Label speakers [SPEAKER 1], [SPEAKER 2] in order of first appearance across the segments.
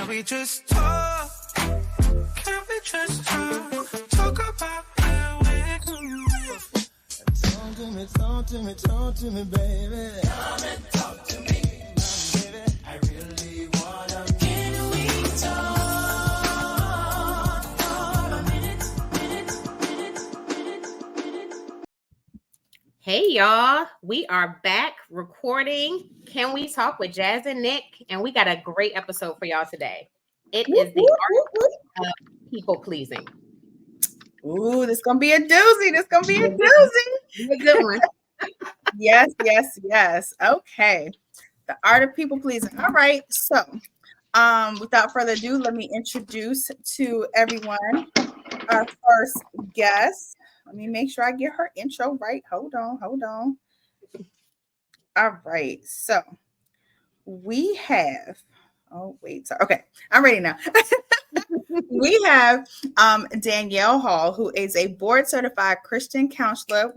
[SPEAKER 1] Can we just talk? Can we just talk about where we're going? Talk to me, talk to me, talk to me, baby. Come and talk to me, my baby. I really wanna. Can we talk for a minute?
[SPEAKER 2] Hey y'all, we are back recording Can We Talk with Jazz and Nick, and we got a great episode for y'all today. It is the art of people pleasing.
[SPEAKER 3] Ooh, this gonna be a doozy.
[SPEAKER 2] A good one.
[SPEAKER 3] Yes. Okay. The art of people pleasing. All right. So, without further ado, let me introduce to everyone our first guest. Let me make sure I get her intro right. Hold on. All right. So we have. Oh wait. Sorry. Okay, I'm ready now. We have Danielle Hall, who is a board-certified Christian counselor,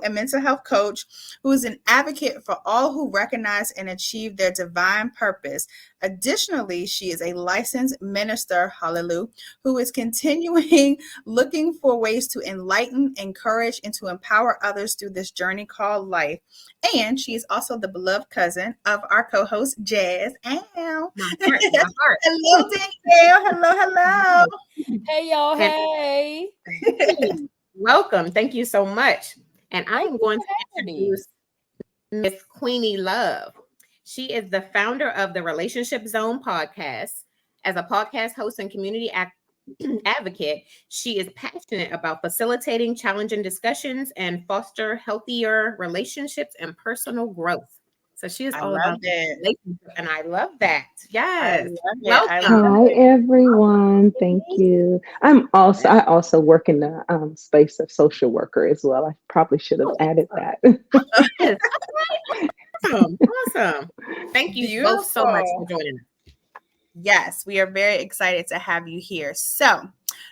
[SPEAKER 3] and mental health coach, who is an advocate for all who recognize and achieve their divine purpose. Additionally, she is a licensed minister, hallelujah, who is continuing looking for ways to enlighten, encourage, and to empower others through this journey called life. And she is also the beloved cousin of our co-host, Jazz.
[SPEAKER 2] My heart.
[SPEAKER 3] Hello, Danielle. Hello.
[SPEAKER 4] Hey y'all, hey.
[SPEAKER 2] Welcome. Thank you so much. And I'm going to introduce Miss Queenie Love. She is the founder of the Relationship Zone podcast. As a podcast host and community advocate, she is passionate about facilitating challenging discussions and foster healthier relationships and personal growth. So she is all about
[SPEAKER 3] it.
[SPEAKER 2] And I love that. Yes.
[SPEAKER 5] Hi, everyone. Thank you. I also work in the space of social worker as well. I probably should have added that.
[SPEAKER 2] Awesome. Thank you both so much for joining us.
[SPEAKER 3] Yes, we are very excited to have you here. So,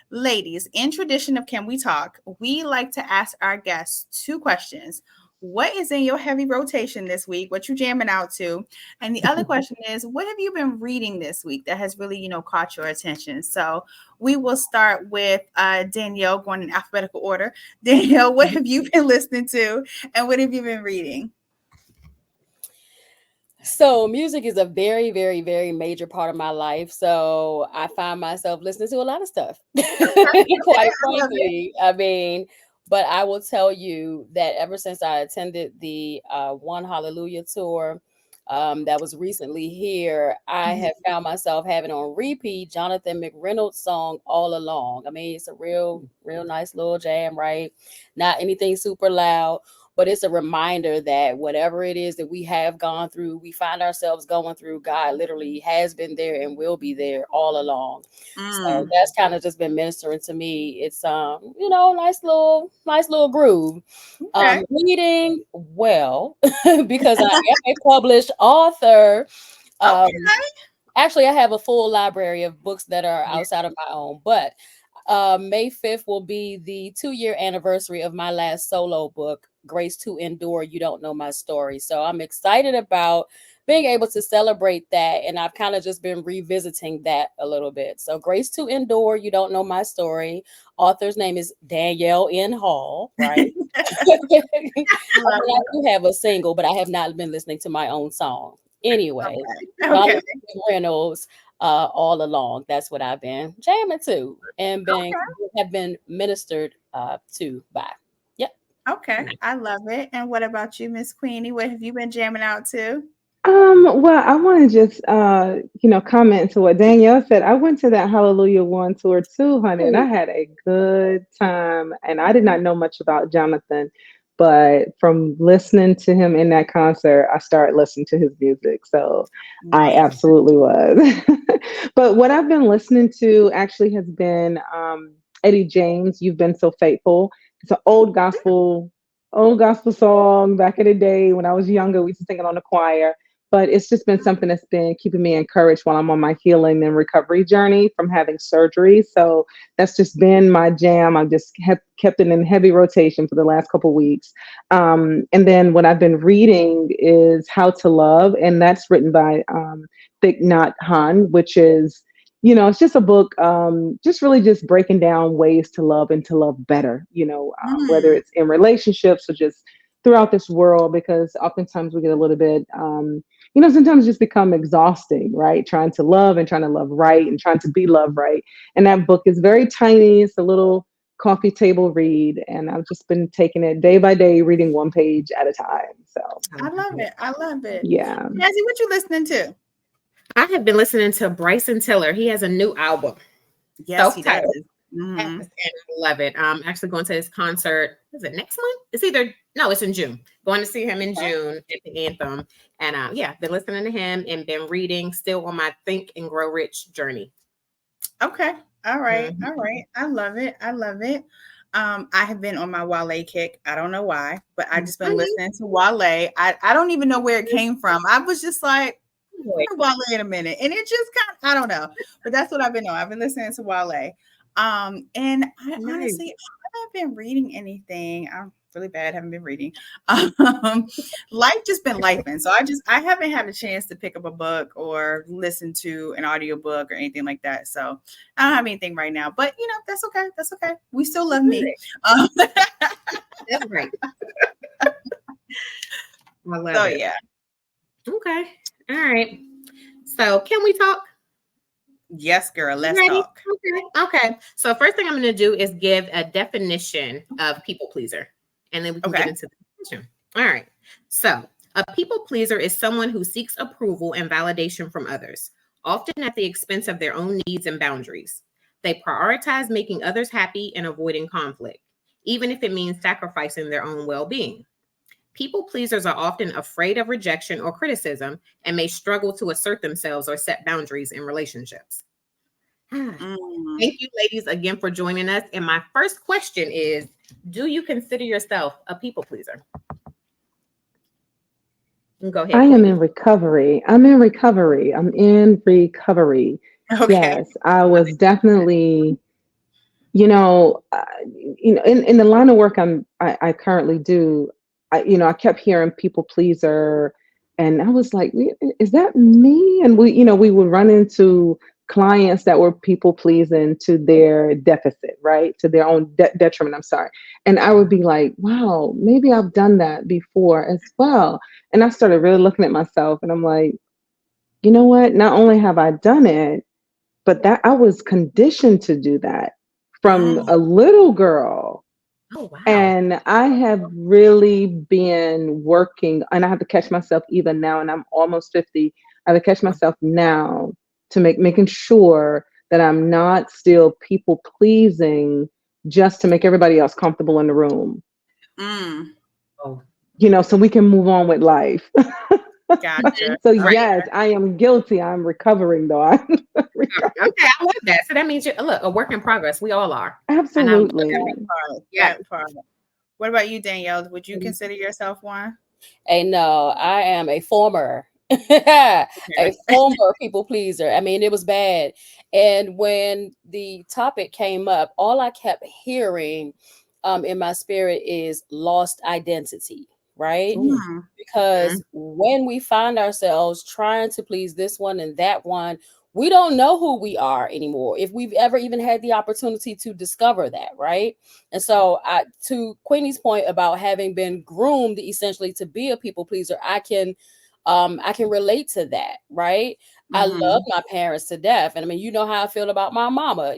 [SPEAKER 3] ladies, in tradition of Can We Talk, we like to ask our guests 2 questions. What is in your heavy rotation this week? What you jamming out to? And the other question is, what have you been reading this week that has really, caught your attention? So we will start with Danielle, going in alphabetical order. Danielle, what have you been listening to, and what have you been reading?
[SPEAKER 4] So music is a very, very, very major part of my life. So I find myself listening to a lot of stuff, quite frankly. But I will tell you that ever since I attended the One Hallelujah tour that was recently here, I have found myself having on repeat Jonathan McReynolds' song All Along. I mean, it's a real nice little jam, right? Not anything super loud, but it's a reminder that whatever it is that we have gone through, we find ourselves going through, God literally has been there and will be there all along. So that's kind of just been ministering to me. It's nice little groove.
[SPEAKER 3] Okay.
[SPEAKER 4] Reading well because I am a published author. Actually, I have a full library of books that are outside of my own, but May 5th will be the 2-year anniversary of my last solo book, Grace to Endure, You Don't Know My Story. So I'm excited about being able to celebrate that. And I've kind of just been revisiting that a little bit. So Grace to Endure, You Don't Know My Story. Author's name is Danielle N. Hall, right? I do have a single, but I have not been listening to my own song. Anyway, Reynolds, All Along. That's what I've been jamming to and have been ministered to by.
[SPEAKER 3] Okay, I love it. And what about you, Miss Queenie? What have you been jamming out to?
[SPEAKER 5] Well, I want to just comment to what Danielle said. I went to that Hallelujah One tour too, honey, and I had a good time. And I did not know much about Jonathan, but from listening to him in that concert, I started listening to his music. So I absolutely was. But what I've been listening to actually has been Eddie James, You've Been So Faithful. It's an old gospel song back in the day when I was younger. We used to sing it on the choir. But it's just been something that's been keeping me encouraged while I'm on my healing and recovery journey from having surgery. So that's just been my jam. I've just kept it in heavy rotation for the last couple of weeks. And then what I've been reading is How to Love, and that's written by Thich Nhat Hanh, which is it's just a book, just really just breaking down ways to love and to love better, whether it's in relationships or just throughout this world, because oftentimes we get a little bit, sometimes just become exhausting, right? Trying to love and trying to love right and trying to be loved right. And that book is very tiny. It's a little coffee table read. And I've just been taking it day by day, reading one page at a time. So
[SPEAKER 3] I love it. I love it.
[SPEAKER 5] Yeah.
[SPEAKER 3] Jazzy, what you listening to?
[SPEAKER 2] I have been listening to Bryson Tiller. He has a new album.
[SPEAKER 3] Yes, he does.
[SPEAKER 2] I love it. I'm actually going to his concert. Is it next month? It's in June. Going to see him in June at the Anthem. And been listening to him and been reading, still on my Think and Grow Rich journey.
[SPEAKER 3] Okay. All right. All right. I love it. I love it. I have been on my Wale kick. I don't know why, but I just been listening to Wale. I don't even know where it came from. I was just like, Wale in a minute. And it just I don't know. But that's what I've been on. I've been listening to Wale. And I honestly, I haven't been reading anything. I'm really bad. Haven't been reading. Life just been lifing. So I haven't had a chance to pick up a book or listen to an audiobook or anything like that. So I don't have anything right now, but that's okay. That's okay. We still love me.
[SPEAKER 2] That's great. I love it.
[SPEAKER 3] Yeah.
[SPEAKER 2] Okay. All right. So can we talk?
[SPEAKER 3] Yes, girl. Let's talk.
[SPEAKER 2] Okay. So first thing I'm going to do is give a definition of people pleaser, and then we can get into the question. All right. So a people pleaser is someone who seeks approval and validation from others, often at the expense of their own needs and boundaries. They prioritize making others happy and avoiding conflict, even if it means sacrificing their own well-being. People pleasers are often afraid of rejection or criticism and may struggle to assert themselves or set boundaries in relationships. Thank you, ladies, again for joining us. And my first question is, do you consider yourself a people pleaser? Go ahead.
[SPEAKER 5] I am in recovery. I'm in recovery.
[SPEAKER 3] Okay.
[SPEAKER 5] Yes, I was definitely, in the line of work I currently do. I kept hearing people pleaser, and I was like, is that me? And we would run into clients that were people pleasing to their deficit, right? To their own detriment. I'm sorry. And I would be like, wow, maybe I've done that before as well. And I started really looking at myself, and I'm like, you know what? Not only have I done it, but that I was conditioned to do that from a little girl.
[SPEAKER 2] Oh, wow.
[SPEAKER 5] And I have really been working, and I have to catch myself even now, and I'm almost 50. I have to catch myself now to making sure that I'm not still people pleasing just to make everybody else comfortable in the room. So we can move on with life.
[SPEAKER 3] Gotcha.
[SPEAKER 5] So yes, I am guilty. I'm recovering though.
[SPEAKER 2] Okay, I love that. So that means you're a work in progress. We all are.
[SPEAKER 5] Absolutely.
[SPEAKER 3] What about you, Danielle? Would you consider yourself one?
[SPEAKER 4] Hey, no, I am a former people pleaser. I mean, it was bad. And when the topic came up, all I kept hearing in my spirit is lost identity. Right? Because when we find ourselves trying to please this one and that one, we don't know who we are anymore, if we've ever even had the opportunity to discover that, right? And so to Queenie's point about having been groomed essentially to be a people pleaser, I can relate to that, right? I love my parents to death. And I mean, you know how I feel about my mama,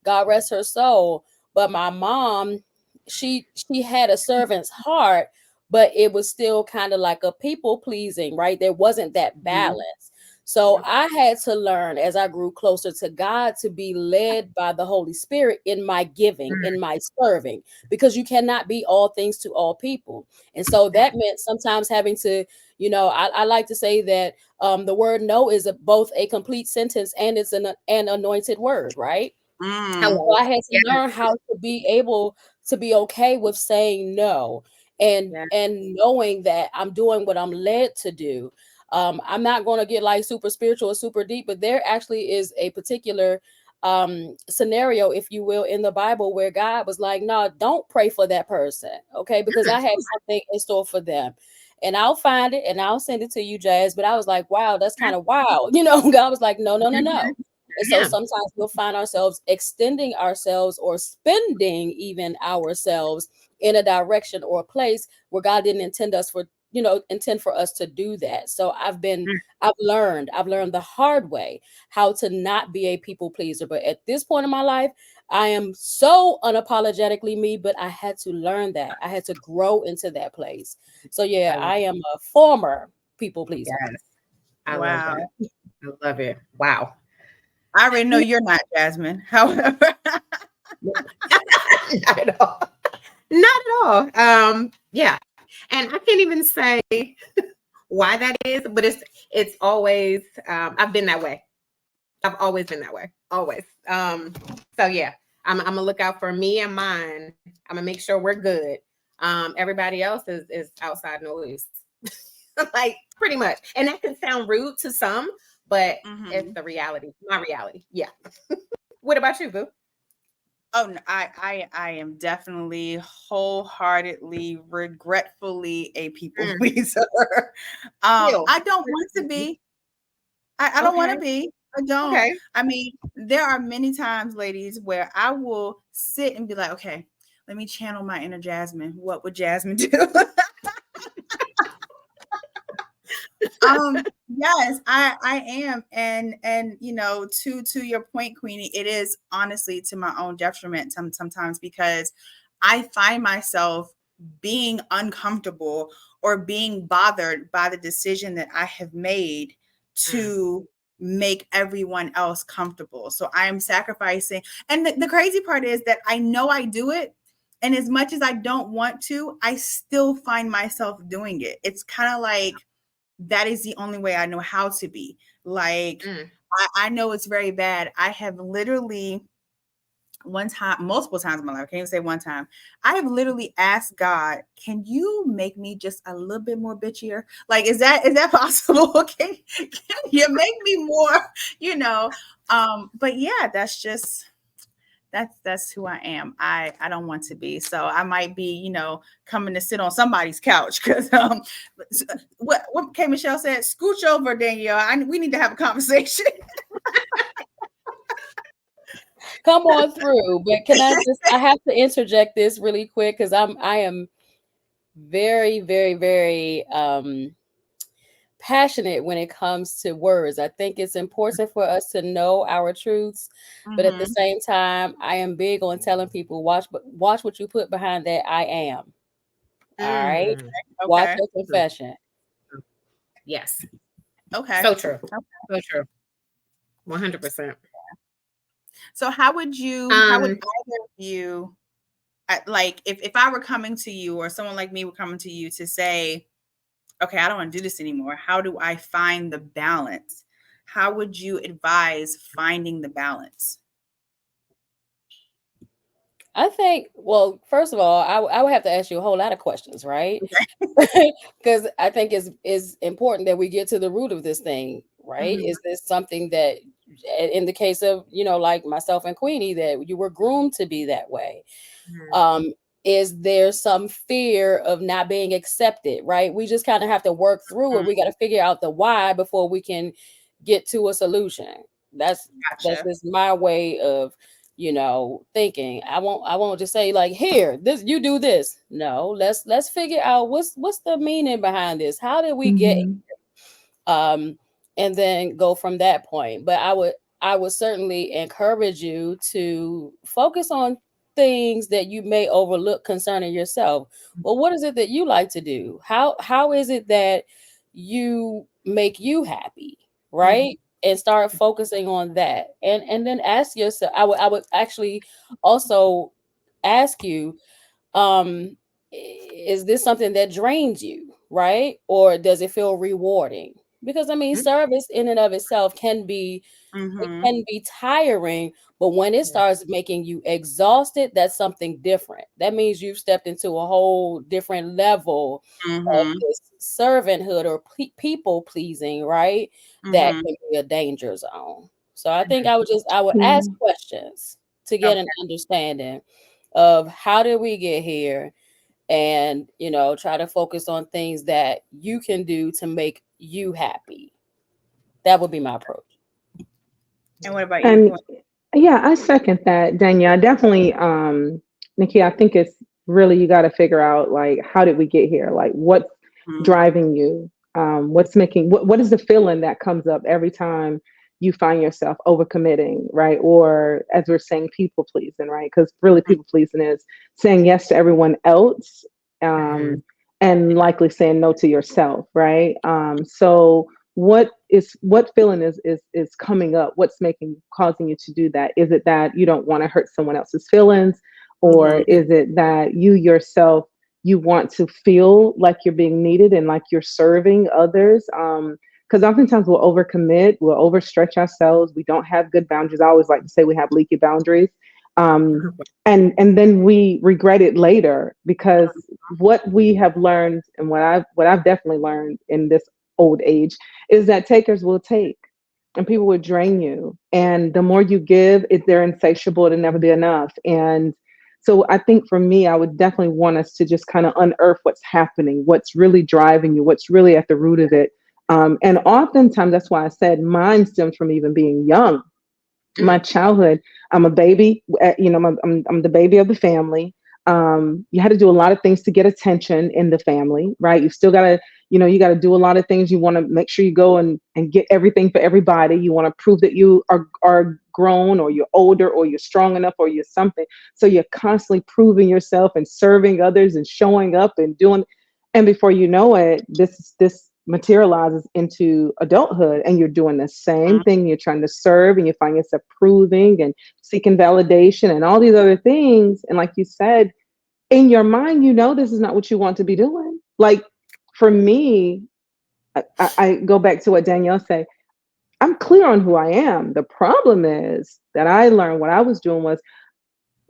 [SPEAKER 4] God rest her soul. But my mom, she had a servant's heart, but it was still kind of like a people pleasing, right? There wasn't that balance. So I had to learn as I grew closer to God to be led by the Holy Spirit in my giving, in my serving, because you cannot be all things to all people. And so that meant sometimes having to, I like to say that the word no is both a complete sentence and it's an anointed word, right? So I had to learn how to be able to be okay with saying no. And knowing that I'm doing what I'm led to do. I'm not going to get like super spiritual or super deep, but there actually is a particular scenario, if you will, in the Bible where God was like, no, don't pray for that person. Okay. Because I have something in store for them. And I'll find it and I'll send it to you, Jazz. But I was like, wow, that's kind of wild. God was like, no. And so sometimes we'll find ourselves extending ourselves or spending even ourselves in a direction or a place where God didn't intend for us to do that. So I've learned the hard way how to not be a people pleaser. But at this point in my life, I am so unapologetically me, but I had to learn that. I had to grow into that place. So yeah, I am a former people pleaser.
[SPEAKER 2] Yes. I
[SPEAKER 3] Wow.
[SPEAKER 2] love that. I love it. Wow.
[SPEAKER 3] I already know you're not, Jasmine. However,
[SPEAKER 2] Not at all. Not at all. Yeah. And I can't even say why that is, but it's always I've been that way. I've always been that way. Always. So yeah, I'm gonna look out for me and mine. I'm gonna make sure we're good. Everybody else is outside noise. Like pretty much. And that can sound rude to some, but it's the reality, my reality. Yeah. What about you, Boo?
[SPEAKER 3] oh no, I am definitely wholeheartedly, regretfully a people pleaser. I don't want to be. I don't want to be. I don't.
[SPEAKER 2] Okay.
[SPEAKER 3] I mean, there are many times, ladies, where I will sit and be like, okay, let me channel my inner Jasmine. What would Jasmine do? Yes, I am. And to your point, Queenie, it is honestly to my own detriment sometimes, because I find myself being uncomfortable or being bothered by the decision that I have made to make everyone else comfortable. So I am sacrificing. And the crazy part is that I know I do it. And as much as I don't want to, I still find myself doing it. It's kind of like, that is the only way I know how to be. Like, I know it's very bad. I have literally multiple times in my life, I can't even say one time, I have literally asked God, can you make me just a little bit more bitchier? Like, is that possible? Can you make me more, but yeah, that's who I am. I don't want to be. So I might be, coming to sit on somebody's couch because what K Michelle said, scooch over, Danielle. We need to have a conversation.
[SPEAKER 4] Come on through. But I have to interject this really quick because I am very, very, very passionate when it comes to words. I think it's important for us to know our truths, but at the same time, I am big on telling people, watch what you put behind that I am. All right. Okay. Watch your confession.
[SPEAKER 2] Yes.
[SPEAKER 3] Okay.
[SPEAKER 2] So true. So true. 100%.
[SPEAKER 3] So how would either of you, like, if I were coming to you or someone like me were coming to you to say, okay, I don't want to do this anymore. How do I find the balance? How would you advise finding the balance?
[SPEAKER 4] I think, well, first of all, I would have to ask you a whole lot of questions, right? Because I think it's important that we get to the root of this thing, right? Is this something that, in the case of, like myself and Queenie, that you were groomed to be that way? Is there some fear of not being accepted, right? We just kind of have to work through it. We got to figure out the why before we can get to a solution. That's just my way of thinking. I won't just say like, here, this, you do this. No, let's figure out what's the meaning behind this. How did we get here? And then go from that point. But I would certainly encourage you to focus on things that you may overlook concerning yourself. Well, what is it that you like to do? How is it that you make you happy, right? And start focusing on that, and then ask yourself. I would actually also ask you, is this something that drains you, right? Or does it feel rewarding? Because I mean, service in and of itself can be it can be tiring, but when it starts making you exhausted, that's something different. That means you've stepped into a whole different level of this servanthood or people pleasing, right? That can be a danger zone. So I think I would ask questions to get an understanding of how did we get here, and try to focus on things that you can do to make you happy. That would be my approach.
[SPEAKER 3] And what about you?
[SPEAKER 5] And yeah, I second that, Danielle. Definitely, Nikki, I think it's really you got to figure out like how did we get here? Like what's
[SPEAKER 3] Mhm.
[SPEAKER 5] driving you? What's making what is the feeling that comes up every time you find yourself overcommitting, right? Or as we're saying, people pleasing, right? Because really people pleasing is saying yes to everyone else, um, and likely saying no to yourself, right? So what feeling is coming up? What's causing you to do that? Is it that you don't want to hurt someone else's feelings, or is it that you yourself you want to feel like you're being needed and like you're serving others? Because oftentimes we'll overcommit, we'll overstretch ourselves, we don't have good boundaries. I always like to say we have leaky boundaries. And then we regret it later, because what we have learned and what I've definitely learned in this old age is that takers will take, and people will drain you, and the more you give, they're insatiable, it'll never be enough. And so I think for me, I would definitely want us to just kind of unearth what's happening, what's really driving you, what's really at the root of it. And oftentimes, that's why I said mine stems from even being young. My childhood, I'm a baby, I'm the baby of the family. You had to do a lot of things to get attention in the family, right? You still got to, you got to do a lot of things. You want to make sure you go and get everything for everybody. You want to prove that you are grown, or you're older, or you're strong enough, or you're something. So you're constantly proving yourself and serving others and showing up and doing, and before you know it, this materializes into adulthood, and you're doing the same thing. You're trying to serve, and you find yourself proving and seeking validation and all these other things. And like you said, in your mind, this is not what you want to be doing. Like for me, I go back to what Danielle said. I'm clear on who I am. The problem is that I learned what I was doing was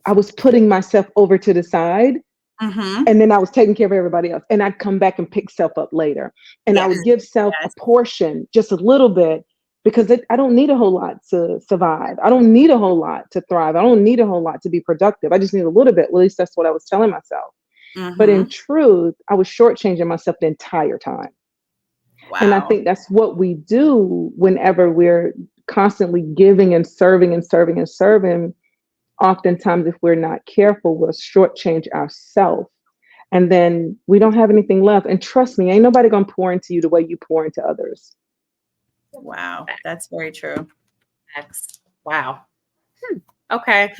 [SPEAKER 5] I was putting myself over to the side. And then I was taking care of everybody else. And I'd come back and pick self up later. And I would give self a portion, just a little bit, because I don't need a whole lot to survive. I don't need a whole lot to thrive. I don't need a whole lot to be productive. I just need a little bit. Well, at least that's what I was telling myself. But in truth, I was shortchanging myself the entire time. Wow. And I think that's what we do whenever we're constantly giving and serving and serving and serving. Oftentimes, if we're not careful, we'll shortchange ourselves. And then we don't have anything left. And trust me, ain't nobody going to pour into you the way you pour into others.
[SPEAKER 3] Wow. That's very true.
[SPEAKER 2] Wow. Okay.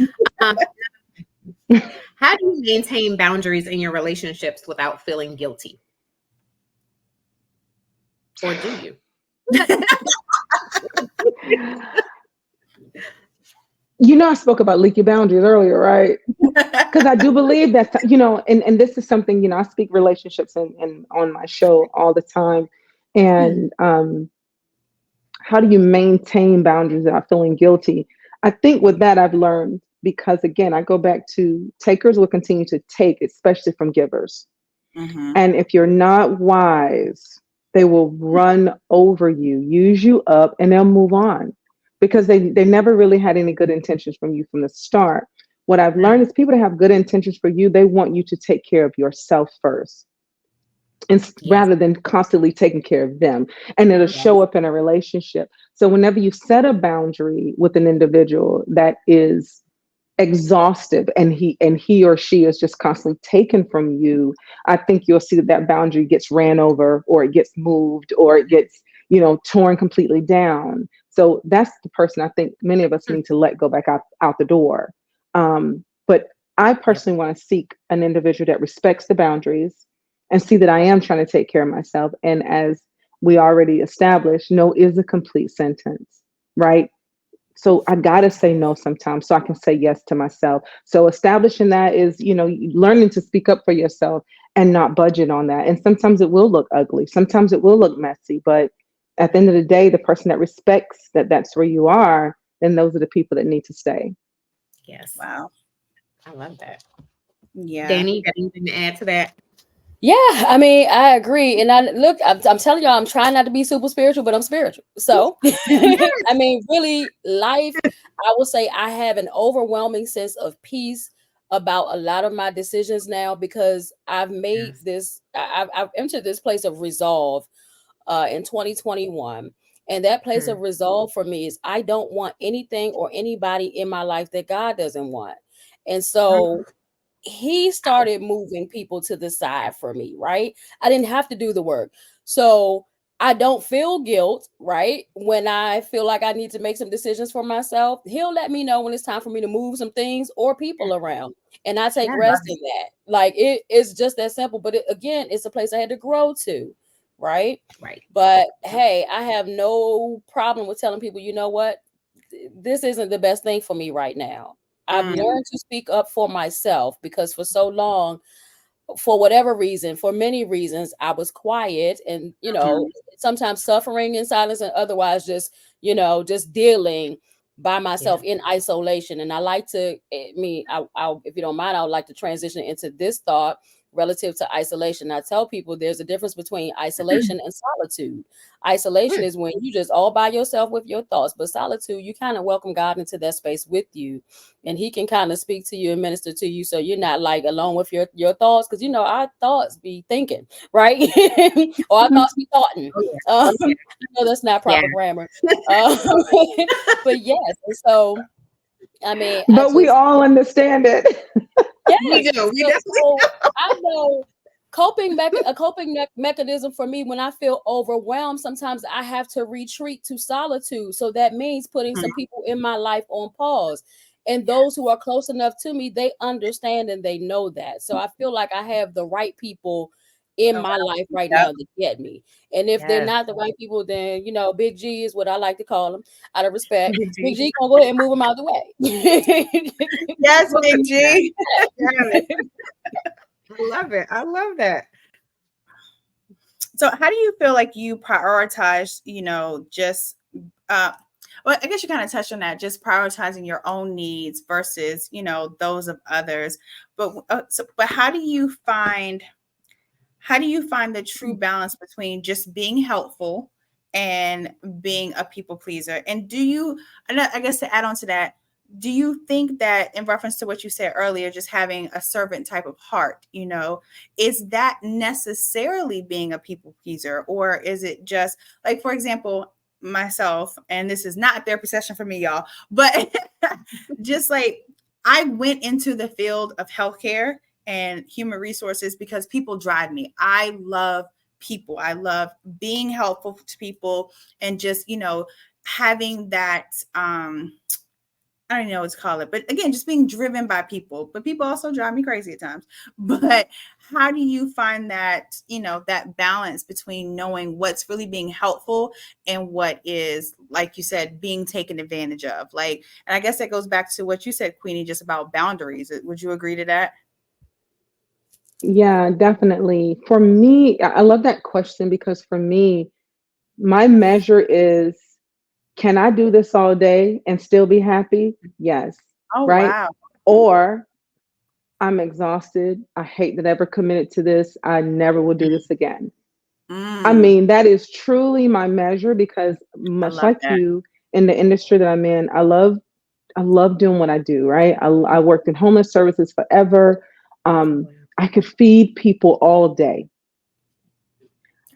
[SPEAKER 2] How do you maintain boundaries in your relationships without feeling guilty? Or do you?
[SPEAKER 5] I spoke about leaky boundaries earlier, right? Because I do believe that, and this is something, I speak relationships and on my show all the time. And how do you maintain boundaries without feeling guilty? I think with that, I've learned, because again, I go back to takers will continue to take, especially from givers. And if you're not wise, they will run over you, use you up, and they'll move on, because they never really had any good intentions from you from the start. What I've learned is people that have good intentions for you, they want you to take care of yourself first, and rather than constantly taking care of them. And it'll show up in a relationship. So whenever you set a boundary with an individual that is exhaustive, and he or she is just constantly taken from you, I think you'll see that boundary gets ran over, or it gets moved, or it gets torn completely down. So that's the person I think many of us need to let go back out the door. But I personally want to seek an individual that respects the boundaries and see that I am trying to take care of myself. And as we already established, no is a complete sentence, right? So I got to say no sometimes so I can say yes to myself. So establishing that is, learning to speak up for yourself and not budget on that. And sometimes it will look ugly. Sometimes it will look messy. But at the end of the day, the person that respects that that's where you are, then those are the people that need to stay.
[SPEAKER 2] Yes.
[SPEAKER 3] Wow.
[SPEAKER 2] I love that.
[SPEAKER 3] Yeah.
[SPEAKER 2] Danny, you got anything to add to that?
[SPEAKER 4] Yeah, I mean, I agree. And I'm telling y'all, I'm trying not to be super spiritual, but I'm spiritual. So, I mean, really, life, I will say I have an overwhelming sense of peace about a lot of my decisions now, because I've made this, I've entered this place of resolve in 2021. And that place of resolve for me is I don't want anything or anybody in my life that God doesn't want. And so he started moving people to the side for me, right? I didn't have to do the work. So I don't feel guilt, right? When I feel like I need to make some decisions for myself, he'll let me know when it's time for me to move some things or people around. And I take rest in that. Like it's just that simple. But again, it's a place I had to grow to, right?
[SPEAKER 2] Right.
[SPEAKER 4] But hey, I have no problem with telling people, you know what? This isn't the best thing for me right now. I've learned to speak up for myself because for so long, for whatever reason, for many reasons, I was quiet and, sometimes suffering in silence and otherwise just, just dealing by myself in isolation. And I like to, I'll, if you don't mind, I would like to transition into this thought relative to isolation. I tell people there's a difference between isolation and solitude. Isolation is when you just all by yourself with your thoughts, but solitude, you kind of welcome God into that space with you, and he can kind of speak to you and minister to you, so you're not like alone with your thoughts, because our thoughts be thinking, right? Or our thoughts be thoughting. I know that's not proper grammar, but yes. And so I mean,
[SPEAKER 5] but we all understand it.
[SPEAKER 4] Yes,
[SPEAKER 3] we do. We definitely
[SPEAKER 4] so I know a coping mechanism for me when I feel overwhelmed. Sometimes I have to retreat to solitude. So that means putting some people in my life on pause. And those who are close enough to me, they understand and they know that. So I feel like I have the right people in my life right now to get me. And if they're not the right people, then Big G is what I like to call them out of respect. Big G gonna go ahead and move them out the way.
[SPEAKER 3] Yes, Big G.
[SPEAKER 2] I love it. I love that.
[SPEAKER 3] So how do you feel like you prioritize, just well, I guess you kind of touched on that, just prioritizing your own needs versus, those of others. But how do you find the true balance between just being helpful and being a people pleaser? And I guess to add on to that, do you think that, in reference to what you said earlier, just having a servant type of heart, is that necessarily being a people pleaser? Or is it just like, for example, myself, and this is not a therapy session for me, y'all, but just like I went into the field of healthcare and human resources because people drive me. I love people. I love being helpful to people and just, having that, I don't know what to call it, but again, just being driven by people. But people also drive me crazy at times. But how do you find that, that balance between knowing what's really being helpful and what is, like you said, being taken advantage of? And I guess that goes back to what you said, Queenie, just about boundaries. Would you agree to that?
[SPEAKER 5] Yeah, definitely. For me, I love that question because for me, my measure is, can I do this all day and still be happy? Yes.
[SPEAKER 3] Oh,
[SPEAKER 5] right.
[SPEAKER 3] Wow.
[SPEAKER 5] Or I'm exhausted. I hate that I ever committed to this. I never will do this again. I mean, that is truly my measure because much like you in the industry that I'm in, I love doing what I do, right? I worked in homeless services forever. I could feed people all day.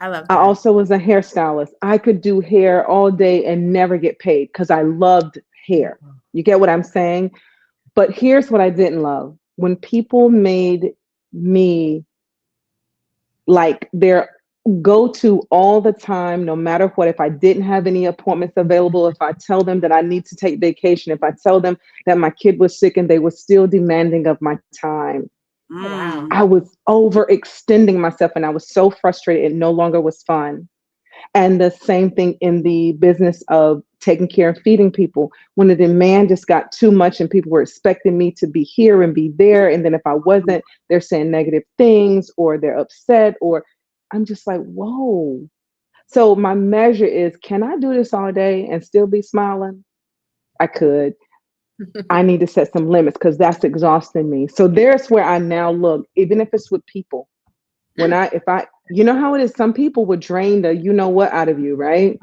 [SPEAKER 3] I love that.
[SPEAKER 5] I also was a hairstylist. I could do hair all day and never get paid because I loved hair. You get what I'm saying? But here's what I didn't love. When people made me like their go-to all the time, no matter what, if I didn't have any appointments available, if I tell them that I need to take vacation, if I tell them that my kid was sick and they were still demanding of my time,
[SPEAKER 2] Wow.
[SPEAKER 5] I was overextending myself and I was so frustrated. It no longer was fun. And the same thing in the business of taking care and feeding people. When the demand just got too much and people were expecting me to be here and be there. And then if I wasn't, they're saying negative things or they're upset, or I'm just like, whoa. So my measure is, can I do this all day and still be smiling? I could. I need to set some limits because that's exhausting me. So there's where I now look, even if it's with people. If I, you know how it is, some people would drain the what out of you, right?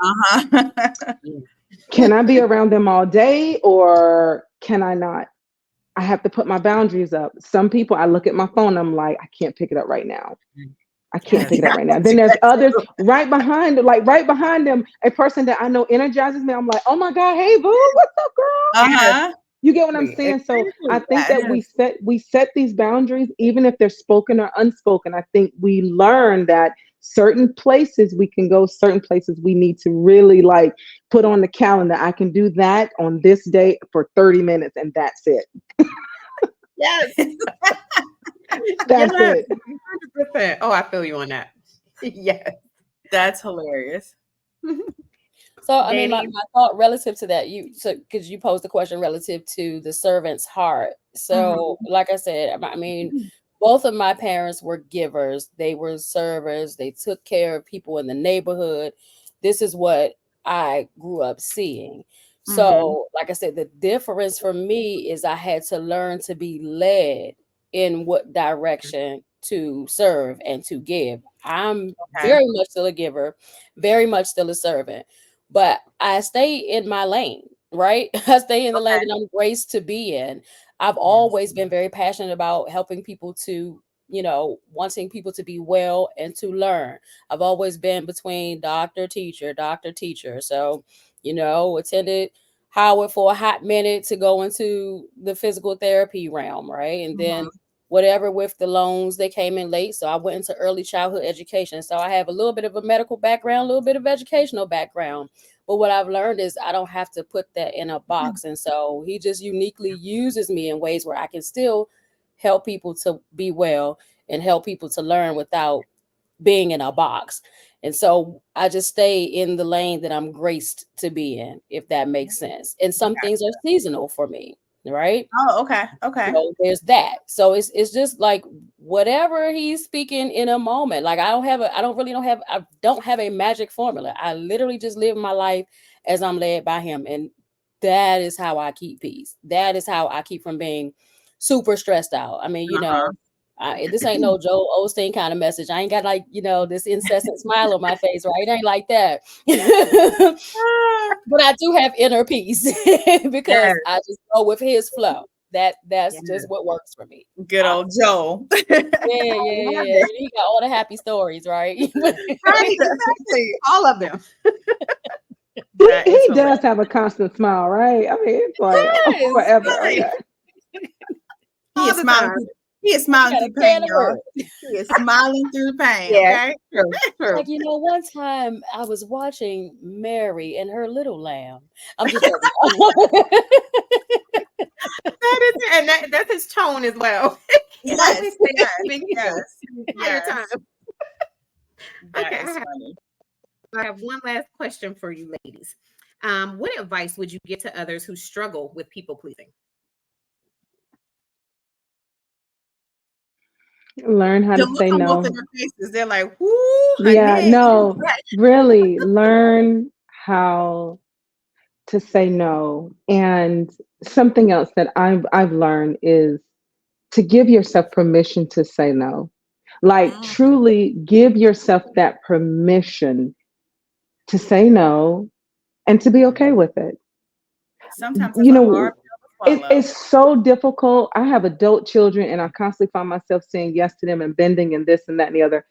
[SPEAKER 5] Can I be around them all day or can I not? I have to put my boundaries up. Some people, I look at my phone, I'm like, I can't pick it up right now. I can't
[SPEAKER 3] Yes.
[SPEAKER 5] think of that right now.
[SPEAKER 3] I
[SPEAKER 5] Then
[SPEAKER 3] do
[SPEAKER 5] there's
[SPEAKER 3] that
[SPEAKER 5] others
[SPEAKER 3] too.
[SPEAKER 5] right behind them, a person that I know energizes me. I'm like, oh my God, hey boo, what's up, girl?
[SPEAKER 2] Yes,
[SPEAKER 3] Uh-huh.
[SPEAKER 5] You get what I'm saying? So I
[SPEAKER 2] exactly.
[SPEAKER 5] think that
[SPEAKER 3] Yes.
[SPEAKER 5] we set these boundaries, even if they're spoken or unspoken. I think we learn that certain places we can go, certain places we need to really like put on the calendar. I can do that on this day for 30 minutes, and that's it.
[SPEAKER 2] Yes,
[SPEAKER 5] That's
[SPEAKER 2] yes,
[SPEAKER 5] it.
[SPEAKER 2] 100%. Oh, I feel you on that. Yes.
[SPEAKER 3] That's hilarious.
[SPEAKER 4] So, I mean, my
[SPEAKER 2] Danny.
[SPEAKER 4] thought relative to that, because you posed the question relative to the servant's heart. So, like I said, I mean, both of my parents were givers. They were servers. They took care of people in the neighborhood. This is what I grew up seeing. So, like I said, the difference for me is I had to learn to be led in what direction to serve and to give. I'm
[SPEAKER 3] Okay.
[SPEAKER 4] very much still a giver, very much still a servant, but I stay in my lane, right? I stay in the lane
[SPEAKER 3] Okay.
[SPEAKER 4] that I'm graced to be in. I've
[SPEAKER 3] Yes.
[SPEAKER 4] always been very passionate about helping people to, wanting people to be well and to learn. I've always been between doctor, teacher, doctor, teacher. So, attended Howard for a hot minute to go into the physical therapy realm, right? And then whatever with the loans, they came in late. So I went into early childhood education. So I have a little bit of a medical background, a little bit of educational background. But what I've learned is I don't have to put that in a box. And so he just uniquely uses me in ways where I can still help people to be well and help people to learn without being in a box. And so I just stay in the lane that I'm graced to be in, if that makes sense. And some things are seasonal for me, right?
[SPEAKER 3] Oh, okay. Okay.
[SPEAKER 4] So there's that. So it's just like whatever he's speaking in a moment. Like I don't have a magic formula. I literally just live my life as I'm led by him. And that is how I keep peace. That is how I keep from being super stressed out. I mean, this ain't no Joel Osteen kind of message. I ain't got like, this incessant smile on my face, right? It ain't like that. But I do have inner peace because
[SPEAKER 3] Yes.
[SPEAKER 4] I just go with his flow. That's
[SPEAKER 2] Yes.
[SPEAKER 4] just what works for me.
[SPEAKER 3] Good old Joel.
[SPEAKER 4] Yeah. He got all the happy stories, right?
[SPEAKER 2] Right, exactly. All of them.
[SPEAKER 3] That is
[SPEAKER 5] He does
[SPEAKER 3] hilarious.
[SPEAKER 5] have a constant smile, right? I mean, it's like
[SPEAKER 2] Yes,
[SPEAKER 5] forever.
[SPEAKER 2] right.
[SPEAKER 5] Okay.
[SPEAKER 3] He
[SPEAKER 2] All
[SPEAKER 3] is
[SPEAKER 2] the
[SPEAKER 3] smiling.
[SPEAKER 2] time.
[SPEAKER 3] He is
[SPEAKER 4] He
[SPEAKER 3] smiling
[SPEAKER 4] got a
[SPEAKER 3] through pain,
[SPEAKER 4] can of
[SPEAKER 3] y'all.
[SPEAKER 4] words.
[SPEAKER 3] He is smiling through the pain.
[SPEAKER 2] Yeah,
[SPEAKER 3] Okay.
[SPEAKER 2] true, true.
[SPEAKER 4] Like, one time I was watching Mary and her little lamb. I'm just joking.
[SPEAKER 2] That is, and that's his tone as well. He
[SPEAKER 3] Yes.
[SPEAKER 2] always
[SPEAKER 3] Yes.
[SPEAKER 2] speaking
[SPEAKER 3] Yes.
[SPEAKER 2] the entire
[SPEAKER 3] Yes.
[SPEAKER 2] time.
[SPEAKER 3] That
[SPEAKER 2] Okay,
[SPEAKER 3] is funny.
[SPEAKER 2] I have one last question for you ladies. What advice would you give to others who struggle with people pleasing?
[SPEAKER 5] Learn how
[SPEAKER 3] The
[SPEAKER 5] to
[SPEAKER 3] look
[SPEAKER 5] say
[SPEAKER 3] on both of
[SPEAKER 5] no.
[SPEAKER 3] their faces, they're like, "Whoo,
[SPEAKER 5] Yeah,
[SPEAKER 3] honey."
[SPEAKER 5] no, really learn how to say no. And something else that I've learned is to give yourself permission to say no. Like
[SPEAKER 3] Mm.
[SPEAKER 5] truly give yourself that permission to say no and to be okay with it.
[SPEAKER 3] Sometimes it's
[SPEAKER 5] You
[SPEAKER 3] a
[SPEAKER 5] know,
[SPEAKER 3] hard pill to swallow.
[SPEAKER 5] it's so difficult. I have adult children and I constantly find myself saying yes to them and bending and this and that and the other.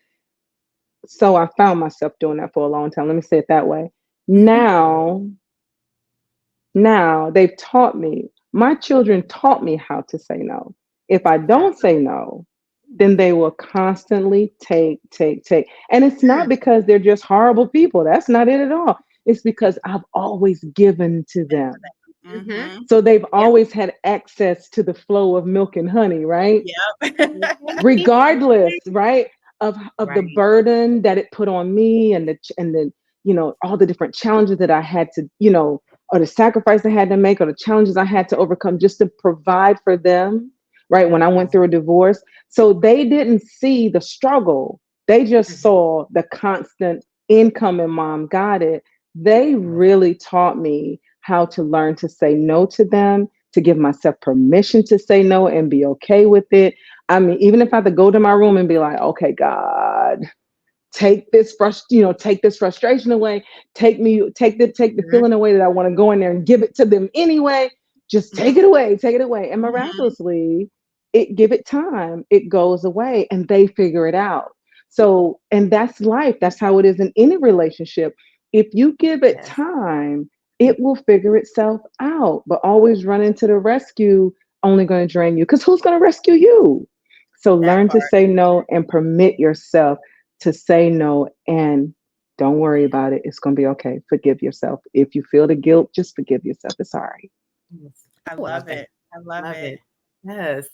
[SPEAKER 5] So I found myself doing that for a long time. Let me say it that way. Now, now they've taught me, my children taught me how to say no. If I don't say no, then they will constantly take, take, take. And it's not because they're just horrible people. That's not it at all. It's because I've always given to them.
[SPEAKER 3] Mm-hmm.
[SPEAKER 5] So they've
[SPEAKER 2] Yep.
[SPEAKER 5] always had access to the flow of milk and honey, right?
[SPEAKER 3] Yep.
[SPEAKER 5] Regardless, right, of the
[SPEAKER 2] Right.
[SPEAKER 5] burden that it put on me and the all the different challenges that I had to, or the sacrifice I had to make or the challenges I had to overcome just to provide for them, right? When I went through a divorce. So they didn't see the struggle. They just saw the constant income and mom got it. They really taught me how to learn to say no to them, to give myself permission to say no and be okay with it. I mean, even if I had to go to my room and be like, okay, God, take this frustration away, take the feeling away that I want to go in there and give it to them anyway. Just take it away. And
[SPEAKER 3] Mhm.
[SPEAKER 5] miraculously, give it time, it goes away and they figure it out. So, and that's life. That's how it is in any relationship. If you give it
[SPEAKER 2] Yes.
[SPEAKER 5] time, it will figure itself out. But always running to the rescue only going to drain you, because who's going to rescue you? So
[SPEAKER 3] That
[SPEAKER 5] learn to
[SPEAKER 3] part.
[SPEAKER 5] say no and permit yourself to say no, and don't worry about it. It's going to be okay. Forgive yourself. If you feel the guilt, just forgive yourself. It's all right.
[SPEAKER 2] Yes.
[SPEAKER 3] I
[SPEAKER 2] Oh, I
[SPEAKER 3] love
[SPEAKER 2] think
[SPEAKER 3] it. I love
[SPEAKER 2] love
[SPEAKER 3] it.
[SPEAKER 2] it. Yes.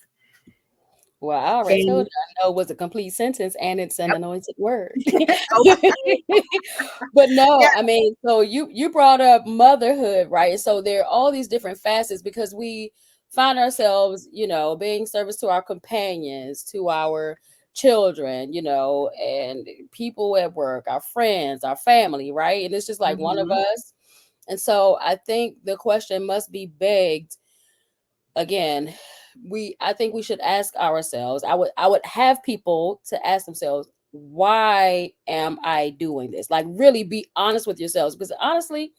[SPEAKER 4] Well, I already told
[SPEAKER 2] And
[SPEAKER 4] you I know it was a complete sentence and it's an
[SPEAKER 2] yep.
[SPEAKER 4] anointed word.
[SPEAKER 3] Okay.
[SPEAKER 4] But no,
[SPEAKER 3] Yeah.
[SPEAKER 4] I mean, so you brought up motherhood, right? So there are all these different facets because we find ourselves, being service to our companions, to our children, and people at work, our friends, our family, right? And it's just like one of
[SPEAKER 3] Mhm.
[SPEAKER 4] us. And so I think the question must be begged again. I think we should ask ourselves, I would have people to ask themselves, why am I doing this? Like, really be honest with yourselves, because honestly,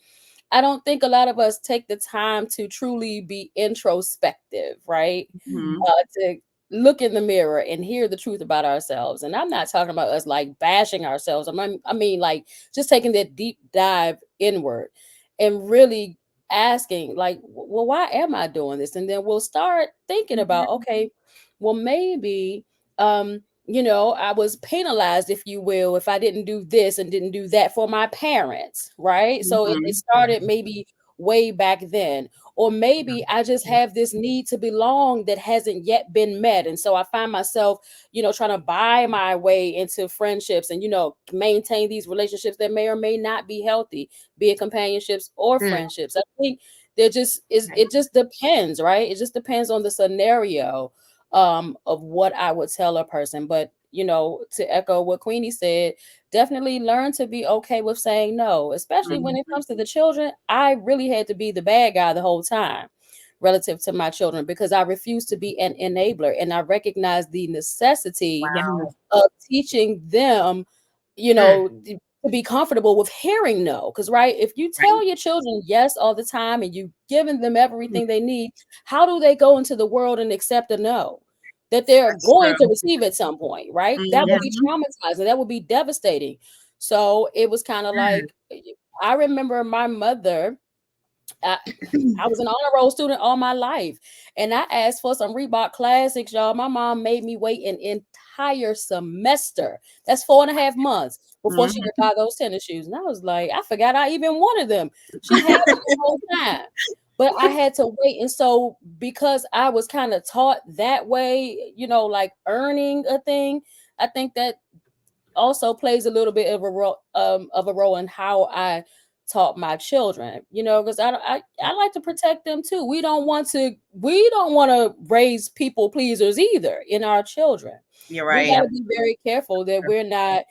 [SPEAKER 4] I don't think a lot of us take the time to truly be introspective, right?
[SPEAKER 3] Mhm.
[SPEAKER 4] To look in the mirror and hear the truth about ourselves. And I'm not talking about us like bashing ourselves. I mean like just taking that deep dive inward and really asking, like, well, why am I doing this? And then we'll start thinking about,
[SPEAKER 3] Mhm.
[SPEAKER 4] okay, well, maybe I was penalized, if you will, if I didn't do this and didn't do that for my parents, right? So it
[SPEAKER 3] Mhm.
[SPEAKER 4] started maybe way back then. Or maybe I just have this need to belong that hasn't yet been met. And so I find myself, trying to buy my way into friendships and, maintain these relationships that may or may not be healthy, be it companionships or
[SPEAKER 2] Mm,
[SPEAKER 4] friendships. I think there just is,
[SPEAKER 2] right.
[SPEAKER 4] it just depends, right? It just depends on the scenario of what I would tell a person. But, to echo what Queenie said, definitely learn to be okay with saying no, especially when it
[SPEAKER 3] Mhm.
[SPEAKER 4] comes to the children. I really had to be the bad guy the whole time relative to my children because I refused to be an enabler, and I recognize the necessity
[SPEAKER 2] Yes.
[SPEAKER 3] Wow.
[SPEAKER 4] of teaching them,
[SPEAKER 2] Mm,
[SPEAKER 4] to be comfortable with hearing no. Because, right, if you
[SPEAKER 2] right.
[SPEAKER 4] tell your children yes all the time and you've given them everything they need, how do they go into the world and accept a no that they're
[SPEAKER 3] That's
[SPEAKER 4] going to
[SPEAKER 3] true.
[SPEAKER 4] receive at some point, right? That would
[SPEAKER 2] Yes.
[SPEAKER 4] be
[SPEAKER 3] Mhm.
[SPEAKER 4] traumatizing. That would be devastating. So it was kind of
[SPEAKER 2] Mm,
[SPEAKER 4] like, I remember my mother. I, I was an honor roll student all my life, and I asked for some Reebok Classics, y'all. My mom made me wait an entire semester. That's 4.5 months before she
[SPEAKER 3] Mhm.
[SPEAKER 4] would buy those tennis shoes. And I was like, I forgot I even wanted them. She had them the whole time, but I had to wait. And so, because I was kind of taught that way, like earning a thing, I think that also plays a little bit of a role in how I taught my children, because I like to protect them too. We don't want to raise people pleasers either in our children.
[SPEAKER 3] You're
[SPEAKER 4] We
[SPEAKER 3] right.
[SPEAKER 4] got to be very careful that we're not,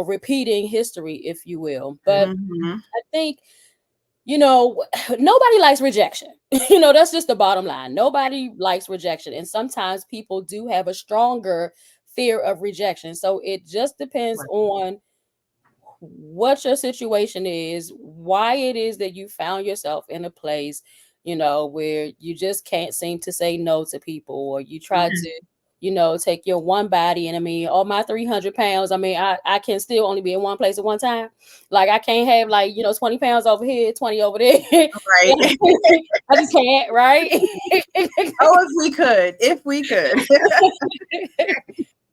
[SPEAKER 4] repeating history, if you will. But
[SPEAKER 3] Mhm.
[SPEAKER 4] I think, nobody likes rejection. That's just the bottom line. Nobody likes rejection. And sometimes people do have a stronger fear of rejection. So it just depends
[SPEAKER 2] right.
[SPEAKER 4] on what your situation is, why it is that you found yourself in a place, where you just can't seem to say no to people, or you try
[SPEAKER 3] Mhm.
[SPEAKER 4] to, take your one body. And I mean, all my 300 pounds, I mean, I can still only be in one place at one time. Like, I can't have, like, 20 pounds over here, 20 over there.
[SPEAKER 3] Right.
[SPEAKER 4] I just can't, right?
[SPEAKER 3] Oh, if we could.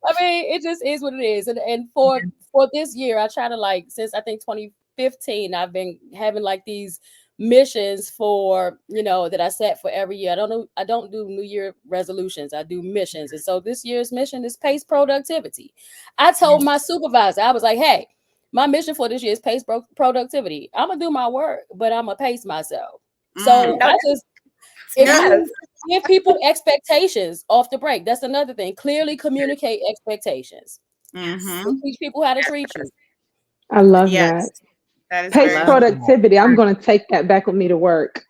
[SPEAKER 4] I mean, it just is what it is. And for this year, I try to, like, since I think 2015, I've been having like these missions for, that I set for every year. I don't do New Year resolutions. I do missions. And so this year's mission is pace productivity. I told my supervisor, I was like, hey, my mission for this year is pace productivity. I'm gonna do my work, but I'm gonna pace myself.
[SPEAKER 3] Mm.
[SPEAKER 4] So
[SPEAKER 2] No,
[SPEAKER 4] I just,
[SPEAKER 2] that's
[SPEAKER 4] if
[SPEAKER 2] yes.
[SPEAKER 4] you give people expectations off the break, that's another thing. Clearly communicate expectations.
[SPEAKER 2] Yes.
[SPEAKER 4] And
[SPEAKER 3] Mhm.
[SPEAKER 4] teach people how to treat you.
[SPEAKER 5] I love that.
[SPEAKER 3] Yes, that is
[SPEAKER 5] Pace
[SPEAKER 3] very
[SPEAKER 2] Love
[SPEAKER 3] true.
[SPEAKER 2] that.
[SPEAKER 5] productivity. I'm
[SPEAKER 2] Mm,
[SPEAKER 5] going to take that back with me to work.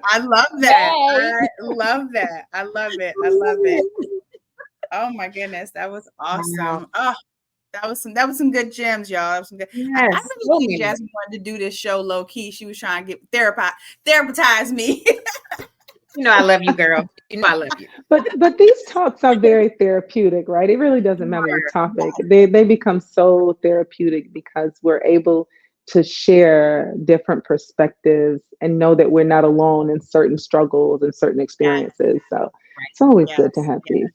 [SPEAKER 3] I love that.
[SPEAKER 4] Yay.
[SPEAKER 3] I love that. I love it. I love it. Oh my goodness, that was
[SPEAKER 2] wow.
[SPEAKER 3] awesome. Oh, that was some good gems, y'all. That was some good. I
[SPEAKER 2] Yes.
[SPEAKER 3] really
[SPEAKER 2] So
[SPEAKER 3] think
[SPEAKER 2] many.
[SPEAKER 3] Jasmine wanted to do this show low key. She was trying to get therapize me.
[SPEAKER 2] You know I love you, girl. You know I love you.
[SPEAKER 5] But these talks are very therapeutic, right? It really doesn't matter the topic. They become so therapeutic because we're able to share different perspectives and know that we're not alone in certain struggles and certain experiences. So it's always good to have these.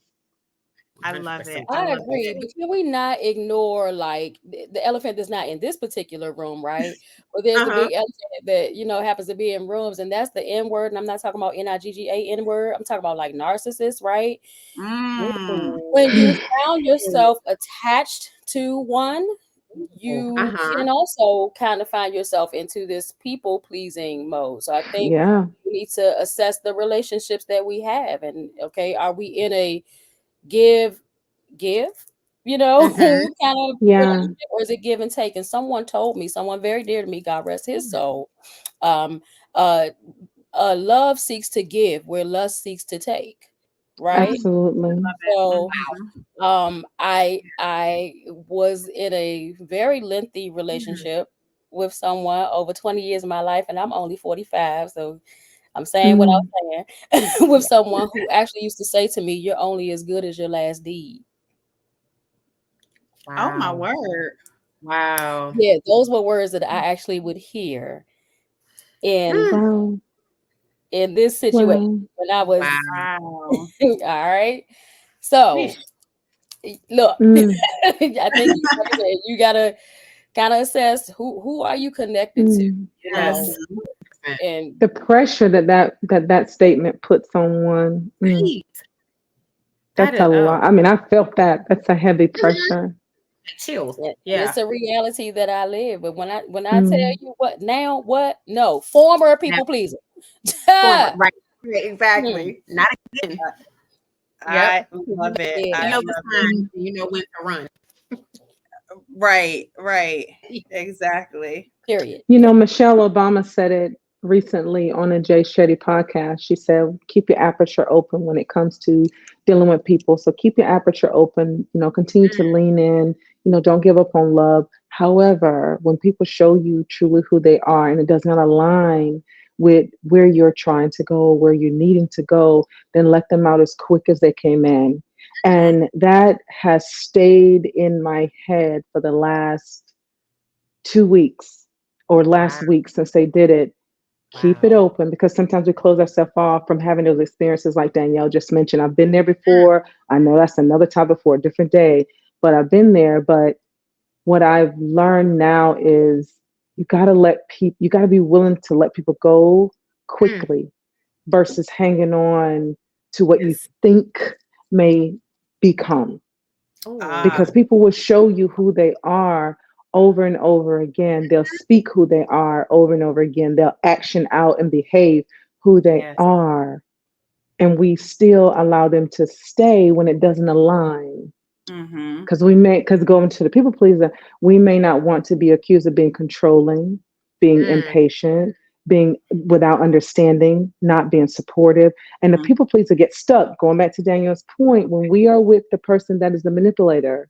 [SPEAKER 3] I love it.
[SPEAKER 4] I
[SPEAKER 3] love
[SPEAKER 4] agree,
[SPEAKER 3] it.
[SPEAKER 4] but can we not ignore like the elephant that's not in this particular room, right? But there's the big elephant that happens to be in rooms, and that's the N word. And I'm not talking about NIGGA N word. I'm talking about like narcissists, right?
[SPEAKER 3] Mm.
[SPEAKER 4] When you found yourself attached to one, you can also kind of find yourself into this people pleasing mode. So I think
[SPEAKER 5] Yeah.
[SPEAKER 4] we need to assess the relationships that we have, and okay, are we in a give, kind of
[SPEAKER 5] Yeah.
[SPEAKER 4] relationship, or is it give and take? And someone told me, someone very dear to me, God rest his soul, love seeks to give where lust seeks to take, right?
[SPEAKER 5] Absolutely.
[SPEAKER 4] So I was in a very lengthy relationship with someone over 20 years of my life, and I'm only 45, so I'm saying what I'm saying, with someone who actually used to say to me, "You're only as good as your last deed."
[SPEAKER 3] Wow. Oh my word.
[SPEAKER 2] Wow.
[SPEAKER 4] Yeah, those were words that I actually would hear in this situation when I was all right. So look, I think you gotta kind of assess who are you connected to, and
[SPEAKER 5] the pressure that statement puts on one. That's a lot. I mean, I felt that. That's a heavy pressure.
[SPEAKER 2] Chills.
[SPEAKER 4] Yeah, it's a reality that I live. But when I tell you no, former people pleaser.
[SPEAKER 2] Right. Exactly. Not again.
[SPEAKER 3] I love it.
[SPEAKER 2] Yeah.
[SPEAKER 3] I
[SPEAKER 2] know the sign. You know when to run.
[SPEAKER 3] Right. Exactly.
[SPEAKER 4] Period.
[SPEAKER 5] Michelle Obama said it recently on a Jay Shetty podcast. She said, keep your aperture open when it comes to dealing with people. So keep your aperture open, continue to lean in, don't give up on love. However, when people show you truly who they are and it does not align with where you're trying to go, where you're needing to go, then let them out as quick as they came in. And that has stayed in my head for the last 2 weeks or last week since they did it. Keep it open, because sometimes we close ourselves off from having those experiences like Danielle just mentioned. I've been there before. I know that's another topic for a different day, but I've been there. But what I've learned now is you got to be willing to let people go quickly versus hanging on to what you think may become. Because people will show you who they are over and over again. They'll speak who they are over and over again. They'll action out and behave who they are. And we still allow them to stay when it doesn't align. Because going to the people pleaser, we may not want to be accused of being controlling, being impatient, being without understanding, not being supportive. And the people pleaser get stuck. Going back to Danielle's point, when we are with the person that is the manipulator,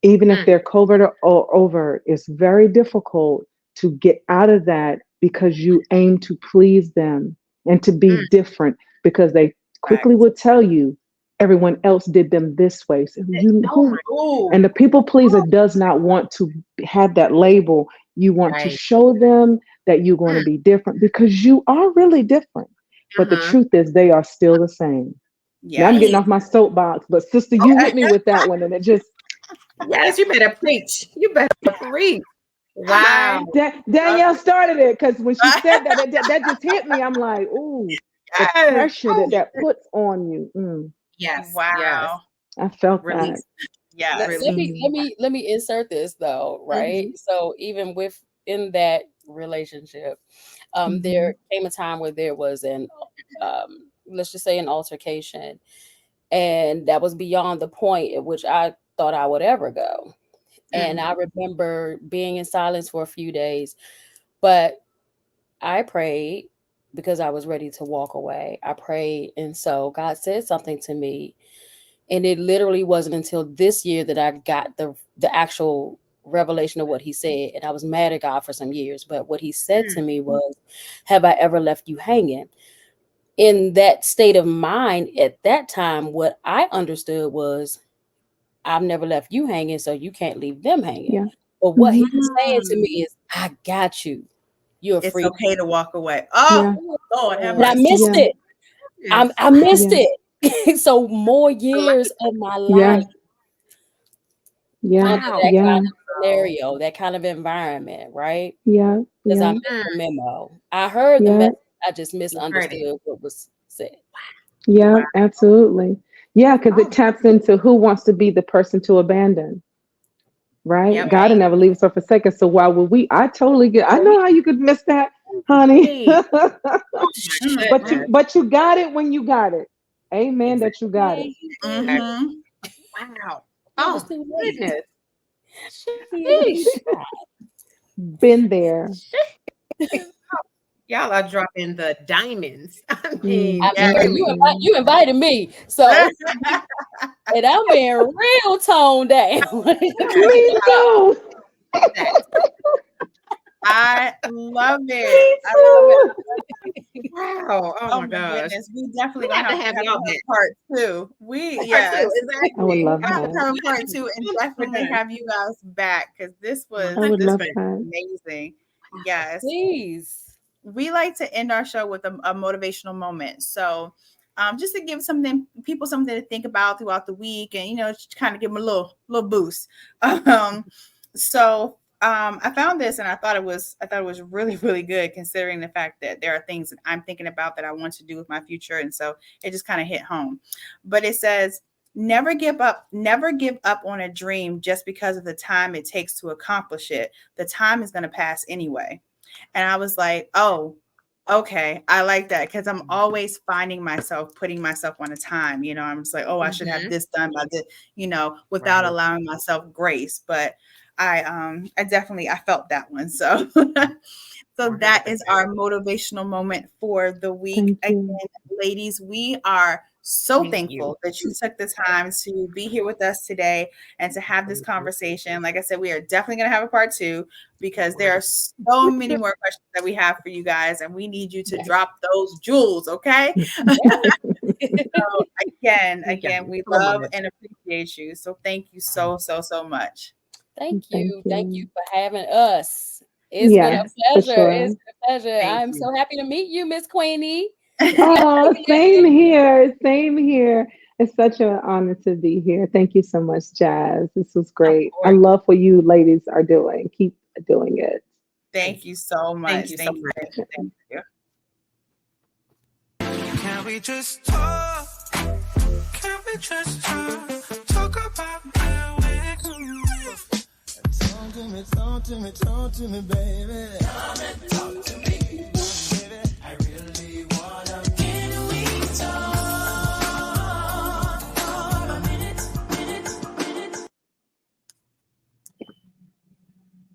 [SPEAKER 5] even if they're covert or overt, it's very difficult to get out of that, because you aim to please them and to be different, because they quickly would tell you everyone else did them this way. So and the people pleaser does not want to have that label. You want to show them that you're going to be different, because you are really different. But the truth is they are still the same. Yeah, now I'm getting off my soapbox, but sister, you hit me with that one, and it just
[SPEAKER 2] yes, you better preach. You better preach. Wow.
[SPEAKER 5] Danielle started it, because when she said that, that just hit me. I'm like, ooh, the pressure that puts on you.
[SPEAKER 2] Yes.
[SPEAKER 3] Wow.
[SPEAKER 2] Yes.
[SPEAKER 5] I felt that.
[SPEAKER 3] Yeah.
[SPEAKER 4] Let me insert this though, right? So even within that relationship, there came a time where there was an let's just say an altercation, and that was beyond the point at which I thought I would ever go. And I remember being in silence for a few days, but I prayed because I was ready to walk away. I prayed, and so God said something to me. And it literally wasn't until this year that I got the actual revelation of what he said. And I was mad at God for some years. But what he said to me was, have I ever left you hanging? in that state of mind at that time, what I understood was, I've never left you hanging, so you can't leave them hanging.
[SPEAKER 5] Yeah.
[SPEAKER 4] But what he was saying to me is, I got you. You're
[SPEAKER 3] It's
[SPEAKER 4] free.
[SPEAKER 3] okay to walk away. Oh, Lord, have
[SPEAKER 4] And I
[SPEAKER 3] mercy.
[SPEAKER 4] missed
[SPEAKER 5] Yeah.
[SPEAKER 4] it. I missed it. So more years of my life
[SPEAKER 5] Yeah.
[SPEAKER 4] under that
[SPEAKER 5] Yeah.
[SPEAKER 4] kind of scenario, that kind of environment, right?
[SPEAKER 5] Yeah.
[SPEAKER 4] Because I
[SPEAKER 5] Yeah.
[SPEAKER 4] missed the memo. I heard the
[SPEAKER 5] Yeah.
[SPEAKER 4] message. I just misunderstood what was said.
[SPEAKER 5] Yeah,
[SPEAKER 3] Wow.
[SPEAKER 5] absolutely. Yeah, because
[SPEAKER 3] Oh.
[SPEAKER 5] it taps into who wants to be the person to abandon, right?
[SPEAKER 3] Yep.
[SPEAKER 5] God will never leave us or forsake us. So why would we? I totally get. I know how you could miss that, honey. but you got it when you got it. Amen. That you got it.
[SPEAKER 3] Mhm.
[SPEAKER 2] Wow.
[SPEAKER 4] Oh,
[SPEAKER 2] Goodness.
[SPEAKER 5] Been there.
[SPEAKER 2] Y'all are dropping the diamonds. I mean,
[SPEAKER 4] You invited me, so and I'm being real toned down.
[SPEAKER 5] Me too.
[SPEAKER 3] I love it. I love it.
[SPEAKER 2] Wow. Oh my gosh.
[SPEAKER 3] Goodness. We definitely
[SPEAKER 2] We
[SPEAKER 3] gonna
[SPEAKER 2] have to have y'all back.
[SPEAKER 3] part 2.
[SPEAKER 2] Exactly.
[SPEAKER 5] I would love
[SPEAKER 3] I have to
[SPEAKER 5] that.
[SPEAKER 3] have a part 2 and definitely have you guys back because this was
[SPEAKER 5] I would love
[SPEAKER 3] was
[SPEAKER 5] that.
[SPEAKER 3] amazing. Yes.
[SPEAKER 4] Please.
[SPEAKER 3] We like to end our show with a motivational moment. So just to give people something to think about throughout the week and, just kind of give them a little boost. So I found this and I thought it was really, really good considering the fact that there are things that I'm thinking about that I want to do with my future. And so it just kind of hit home. But it says, never give up on a dream just because of the time it takes to accomplish it. The time is going to pass anyway. And I was like, oh, okay. I like that because I'm always finding myself putting myself on a time. I'm just like, oh, I should have this done by this, without allowing myself grace. But I definitely felt that one. So that is our motivational moment for the week. Again, ladies, we are so thankful that you took the time to be here with us today and to have this conversation. Like I said, we are definitely going to have a part 2 because there are so many more questions that we have for you guys and we need you to drop those jewels. Okay. So again, we love and appreciate you. So thank you so much.
[SPEAKER 4] Thank you for having us. It's been a pleasure.
[SPEAKER 5] Sure.
[SPEAKER 4] It's been a pleasure. I'm so happy to meet you, Miss Queenie.
[SPEAKER 5] Oh, same here. It's such an honor to be here. Thank you so much, Jazz. This was great. I love what you ladies are doing. Keep doing it.
[SPEAKER 3] Thank you so much. Thank you.
[SPEAKER 1] Can we just talk? Can we just talk about where we're going? Talk to me, baby. Come and talk